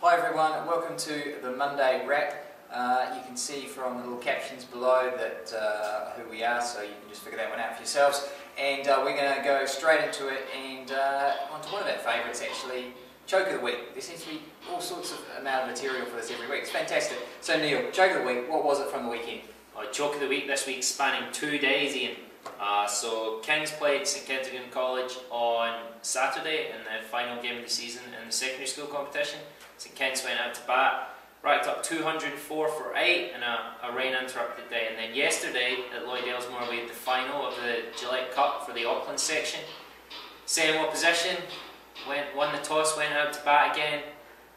Hi everyone, welcome to the Monday wrap. You can see from the little captions below that who we are, so you can just figure that one out for yourselves. And we're going to go straight into it and on to one of our favourites actually, Joke of the Week. There seems to be all sorts of amount of material for this every week. It's fantastic. So Neil, Joke of the Week, what was it from the weekend? Joke of the Week this week spanning 2 days, Ian. So Kings played St Kentigern College on Saturday in the final game of the season in the secondary school competition. St Kent's went out to bat, racked up 204 for 8 in a rain interrupted day. And then yesterday at Lloyd Aylesmore we had the final of the Gillette Cup for the Auckland section. Same opposition, won the toss, went out to bat again.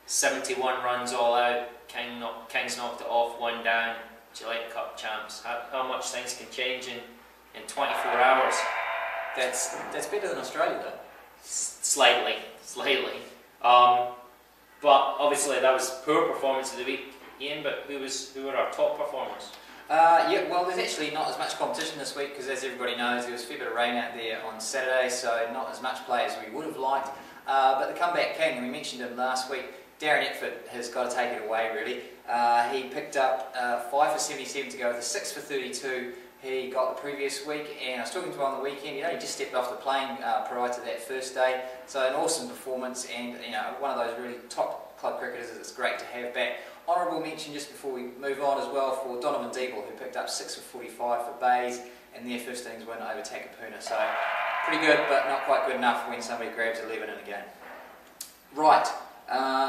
71 runs all out. Kings knocked it off, 1 down. Gillette Cup champs. How much things can change in 24 hours. That's better than Australia though. Slightly. But obviously that was poor performance of the week, Ian. But who were our top performers? Yeah, well, there's actually not as much competition this week because, as everybody knows, there was a fair bit of rain out there on Saturday, so not as much play as we would have liked. But the comeback king, we mentioned him last week. Darren Eckford has got to take it away, really. He picked up 5 for 77 to go with a 6 for 32. He got the previous week, and I was talking to him on the weekend. He just stepped off the plane prior to that first day, so an awesome performance, and one of those really top club cricketers that it's great to have back. Honourable mention just before we move on as well for Donovan Deeble, who picked up 6 for 45 for Bays, and their first innings win over Takapuna. So pretty good, but not quite good enough when somebody grabs 11 in a game. Right.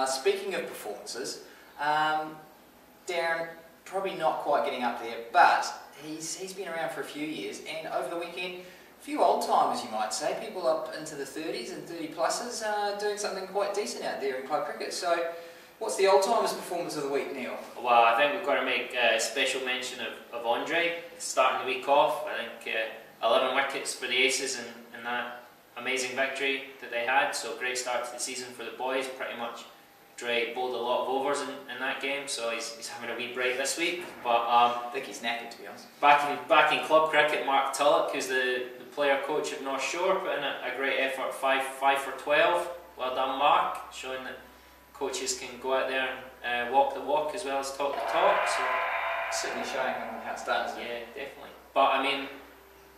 Speaking of performances, Darren probably not quite getting up there, but he's been around for a few years, and over the weekend, a few old timers you might say, people up into the 30s and 30 pluses doing something quite decent out there in club cricket. So what's the old timers performance of the week, Neil? Well, I think we've got to make a special mention of Andre starting the week off. I think 11 wickets for the Aces in that amazing victory that they had, so great start to the season for the boys. Pretty much Dre bowled a lot of overs in that game, so he's having a wee break this week. But I think he's knackered, to be honest. Back in club cricket, Mark Tulloch, who's the player coach of North Shore, put in a great effort, 5 for 12. Well done, Mark, showing that coaches can go out there and walk the walk as well as talk the talk. So certainly showing them how it's done, isn't it? Yeah, definitely. But I mean,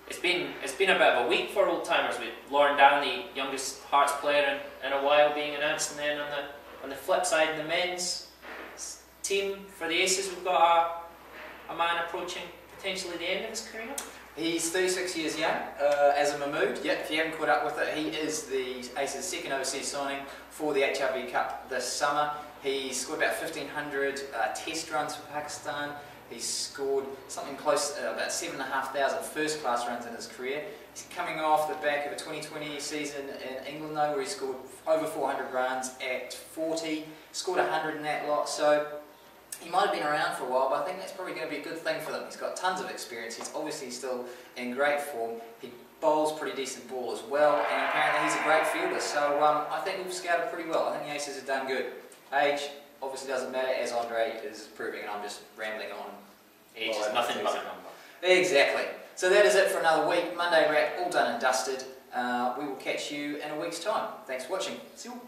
it's been a bit of a week for old timers, with Lauren Down, the youngest Hearts player in a while, being announced, and then on the flip side, in the men's team for the Aces, we've got a man approaching potentially the end of his career. He's 36 years young, as a Mahmood. Yeah, if you haven't caught up with it, he is the Aces' second overseas signing for the HRV Cup this summer. He scored about 1,500 test runs for Pakistan. He's scored something close to about 7,500 first-class runs in his career. He's coming off the back of a 2020 season in England though, where he scored over 400 runs at 40, scored 100 in that lot, so he might have been around for a while, but I think that's probably going to be a good thing for them. He's got tons of experience, he's obviously still in great form, he bowls pretty decent ball as well, and apparently he's a great fielder, so I think we've scouted pretty well. I think the Aces have done good. Age obviously doesn't matter, as Andre is proving, and I'm just rambling on. Age is nothing but a number. Exactly. So that is it for another week. Monday wrap, all done and dusted. We will catch you in a week's time. Thanks for watching. See you.